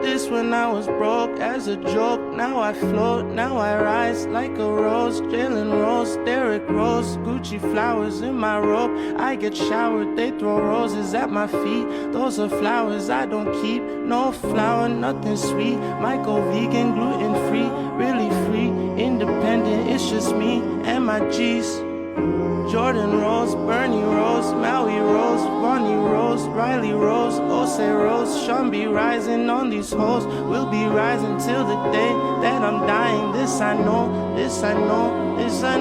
this when I was broke as a joke. Now I float, now I rise like a rose. Jalen Rose, Derrick Rose, Gucci flowers in my robe. I get showered, they throw roses at my feet. Those are flowers I don't keep. No flower, nothing sweet. Might go vegan, gluten free, really free, independent. It's just me and my G's. Jordan Rose, Bernie Rose, Maui Rose, Bonnie Rose, Riley Rose, Osei Rose. Sean be rising on these hoes. We'll be rising till the day that I'm dying. This I know, this I know, this I